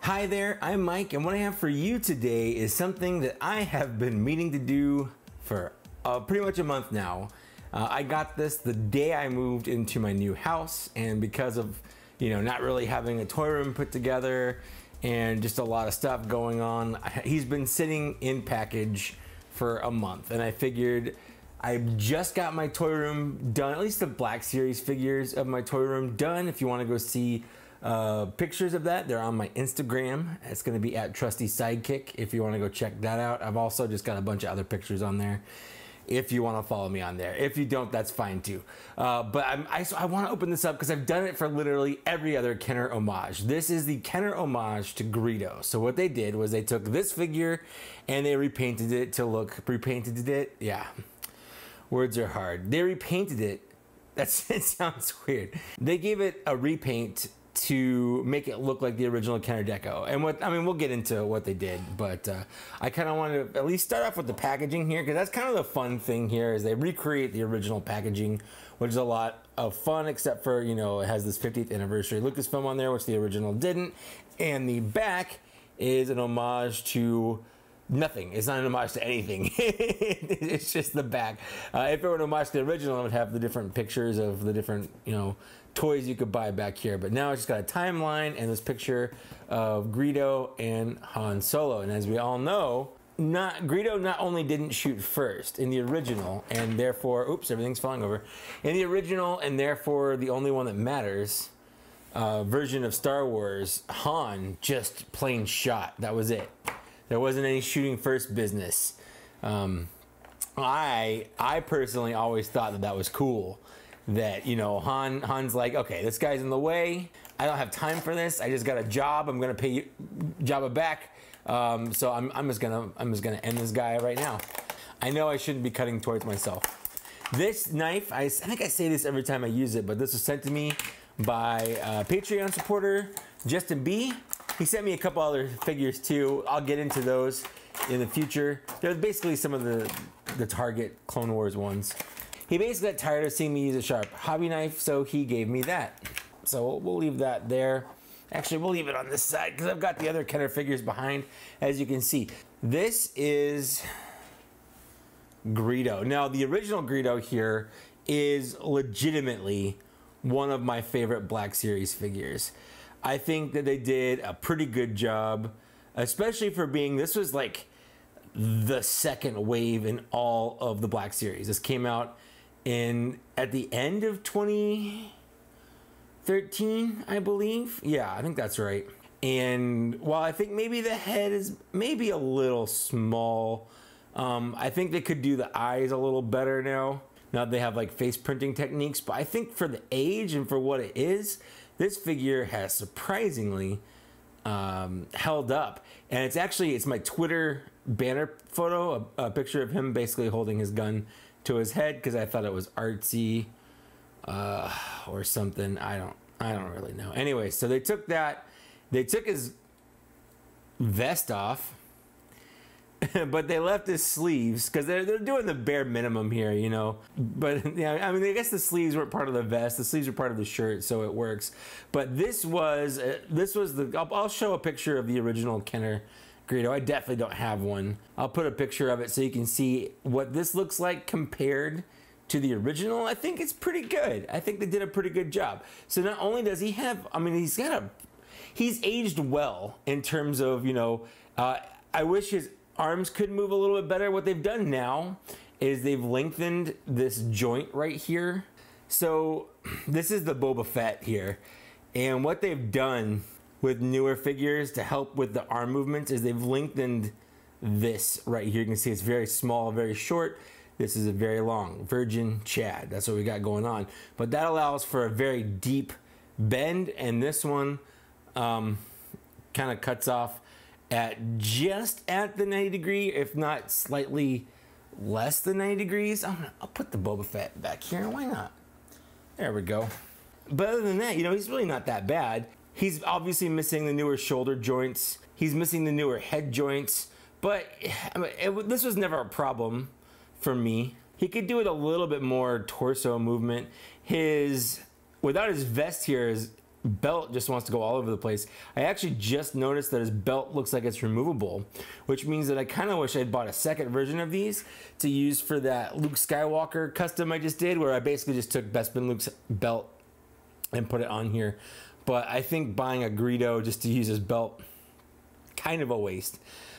Hi there, I'm Mike, and what I have for you today is something that I have been meaning to do for pretty much a month now. I got this the day I moved into my new house, and because of, not really having a toy room put together and just a lot of stuff going on, he's been sitting in package for a month, and I figured I just got my toy room done, at least the Black Series figures of my toy room done. If you want to go see pictures of that, they're on my Instagram. It's going to be at Trusty Sidekick if you want to go check that out. I've also just got a bunch of other pictures on there if you want to follow me on there. If you don't, that's fine too. But I want to open this up because I've done it for literally every other Kenner homage. This is the Kenner homage to Greedo. So what they did was they took this figure and they repainted it to look, yeah, words are hard. They repainted it. It sounds weird. They gave it a repaint to make it look like the original Kenner Deco. And we'll get into what they did, but I kind of wanted to at least start off with the packaging here, because that's kind of the fun thing here, is they recreate the original packaging, which is a lot of fun, except for, it has this 50th anniversary Lucasfilm on there, which the original didn't. And the back is an homage to nothing. It's not an homage to anything. It's just the back. If it were an homage to the original, it would have the different pictures of the different, toys you could buy back here. But now it's just got a timeline and this picture of Greedo and Han Solo. And as we all know, Greedo not only didn't shoot first in the original, and therefore, oops, everything's falling over. In the original, and therefore the only one that matters, version of Star Wars, Han just plain shot. That was it. There wasn't any shooting first business. I personally always thought that was cool. That, Han's like, okay, this guy's in the way. I don't have time for this. I just got a job. I'm gonna pay Jawa back. So I'm just gonna end this guy right now. I know I shouldn't be cutting toys myself. This knife, I think I say this every time I use it, but this was sent to me by Patreon supporter Justin B. He sent me a couple other figures too. I'll get into those in the future. They're basically some of the Target Clone Wars ones. He basically got tired of seeing me use a sharp hobby knife, so he gave me that. So we'll leave that there. Actually, we'll leave it on this side because I've got the other Kenner figures behind, as you can see. This is Greedo. Now, the original Greedo here is legitimately one of my favorite Black Series figures. I think that they did a pretty good job, especially for being, this was like the second wave in all of the Black Series. This came out at the end of 2013, I believe. Yeah, I think that's right. And while I think maybe the head is maybe a little small, I think they could do the eyes a little better now. Now they have like face printing techniques, but I think for the age and for what it is, this figure has surprisingly held up. And it's my Twitter banner photo, a picture of him basically holding his gun to his head, because I thought it was artsy or something. I don't really know. Anyway, so they took his vest off, but they left his sleeves because they're doing the bare minimum here, But yeah, I guess the sleeves weren't part of the vest. The sleeves were part of the shirt, so it works. But this was I'll show a picture of the original Kenner Greedo. I definitely don't have one. I'll put a picture of it so you can see what this looks like compared to the original. I think it's pretty good. I think they did a pretty good job. So not only does he have, he's aged well in terms of, I wish his arms could move a little bit better. What they've done now is they've lengthened this joint right here. So this is the Boba Fett here. And what they've done with newer figures to help with the arm movements is they've lengthened this right here. You can see it's very small, very short. This is a very long Virgin Chad. That's what we got going on. But that allows for a very deep bend, and this one kind of cuts off at just at the 90 degree, if not slightly less than 90 degrees. I'll put the Boba Fett back here. Why not? There we go. But other than that, he's really not that bad. He's obviously missing the newer shoulder joints. He's missing the newer head joints. But this was never a problem for me. He could do it a little bit more torso movement. Without his vest here, belt just wants to go all over the place. I actually just noticed that his belt looks like it's removable, which means that I kind of wish I'd bought a second version of these to use for that Luke Skywalker custom I just did, where I basically just took Bespin Luke's belt and put it on here. But I think buying a Greedo just to use his belt, kind of a waste.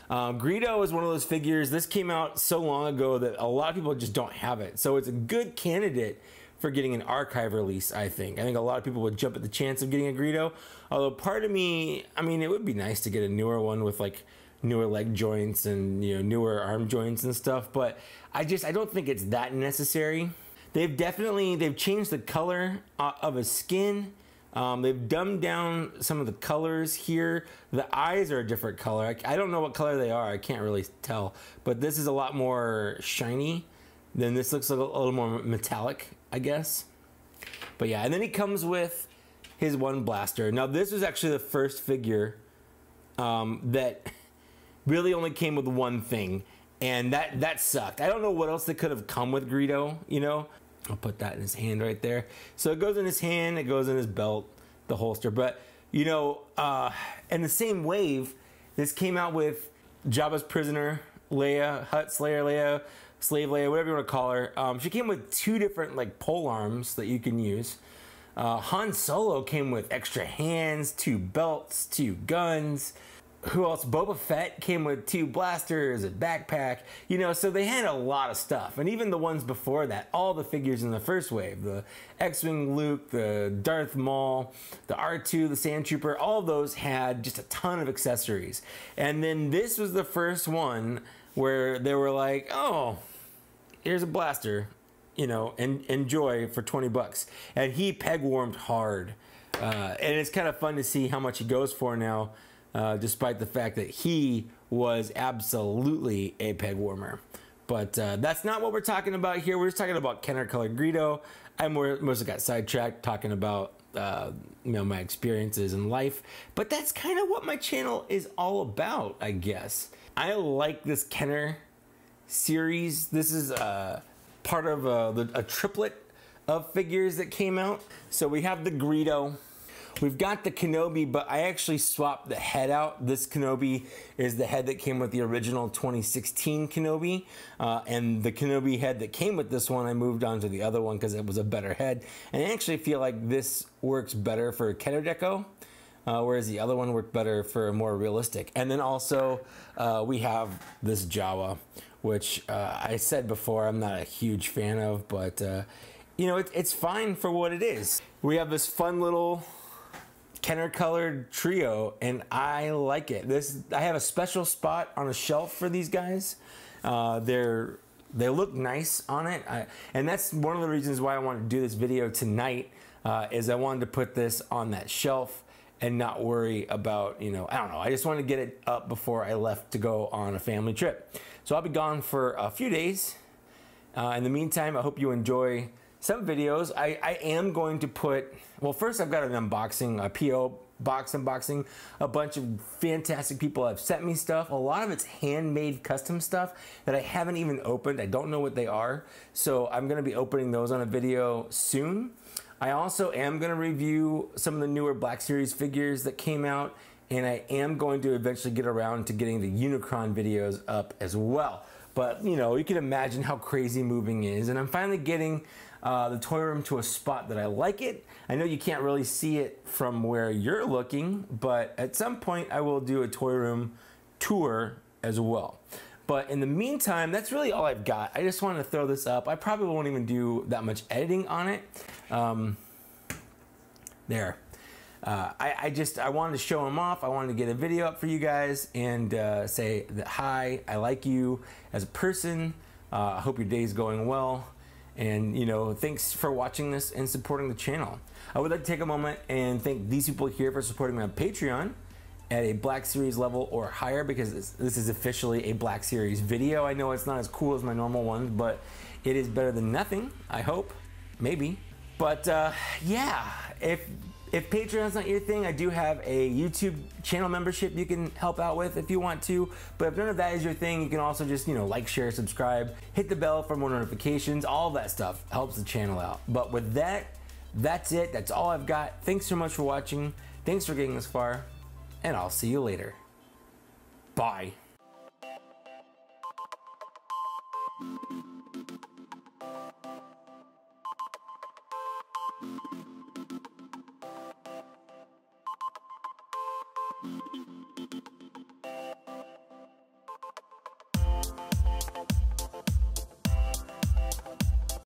Greedo is one of those figures, this came out so long ago that a lot of people just don't have it. So it's a good candidate for getting an archive release, I think. I think a lot of people would jump at the chance of getting a Greedo. Although part of me, I mean, it would be nice to get a newer one with like newer leg joints and, you know, newer arm joints and stuff. But I don't think it's that necessary. They've changed the color of his skin. They've dumbed down some of the colors here. The eyes are a different color. I don't know what color they are. I can't really tell. But this is a lot more shiny. Then this looks like a little more metallic, I guess. But yeah, and then he comes with his one blaster. Now this was actually the first figure that really only came with one thing, and that sucked. I don't know what else they could have come with Greedo, you know. I'll put that in his hand right there. So it goes in his hand, it goes in his belt, the holster. But you know, in the same wave, this came out with Jabba's prisoner, Leia, Hutt Slayer Leia, Slave Leia, whatever you want to call her. She came with two different like pole arms that you can use. Han Solo came with extra hands, 2 belts, 2 guns. Who else? Boba Fett came with 2 blasters, a backpack. You know, so they had a lot of stuff. And even the ones before that, all the figures in the first wave, the X-Wing Luke, the Darth Maul, the R2, the Sand Trooper, all of those had just a ton of accessories. And then this was the first one where they were like, oh, here's a blaster, you know, and enjoy for 20 bucks. And he peg warmed hard. And it's kind of fun to see how much he goes for now, despite the fact that he was absolutely a peg warmer. But that's not what we're talking about here. We're just talking about Kenner Colored Greedo. I mostly got sidetracked talking about you know, my experiences in life. But that's kind of what my channel is all about, I guess. I like this Kenner series. This is part of a triplet of figures that came out. So we have the Greedo. We've got the Kenobi, but I actually swapped the head out. This Kenobi is the head that came with the original 2016 Kenobi. And the Kenobi head that came with this one, I moved on to the other one because it was a better head. And I actually feel like this works better for Kenner Deco. Whereas the other one worked better for a more realistic. And then also we have this Jawa, which I said before I'm not a huge fan of, but you know, it's fine for what it is. We have this fun little Kenner colored trio, and I like it. I have a special spot on a shelf for these guys. They look nice on it, and that's one of the reasons why I wanted to do this video tonight. Is I wanted to put this on that shelf and not worry about, you know, I don't know. I just wanted to get it up before I left to go on a family trip. So I'll be gone for a few days. In the meantime, I hope you enjoy some videos. I am going to put, well, first I've got an unboxing, a PO box unboxing. A bunch of fantastic people have sent me stuff. A lot of it's handmade custom stuff that I haven't even opened. I don't know what they are. So I'm gonna be opening those on a video soon. I also am going to review some of the newer Black Series figures that came out, and I am going to eventually get around to getting the Unicron videos up as well. But, you know, you can imagine how crazy moving is, and I'm finally getting the toy room to a spot that I like it. I know you can't really see it from where you're looking, but at some point I will do a toy room tour as well. But in the meantime, that's really all I've got. I just wanted to throw this up. I probably won't even do that much editing on it. There. I wanted to show them off. I wanted to get a video up for you guys and say that, hi, I like you as a person. I hope your day's going well. And, you know, thanks for watching this and supporting the channel. I would like to take a moment and thank these people here for supporting me on Patreon at a Black Series level or higher, because this is officially a Black Series video. I know it's not as cool as my normal ones, but it is better than nothing, I hope. Maybe. But yeah, if Patreon's not your thing, I do have a YouTube channel membership you can help out with if you want to. But if none of that is your thing, you can also just, you know, like, share, subscribe, hit the bell for more notifications. All of that stuff helps the channel out. But with that, That's it. That's all I've got. Thanks so much for watching. Thanks for getting this far. And I'll see you later. Bye.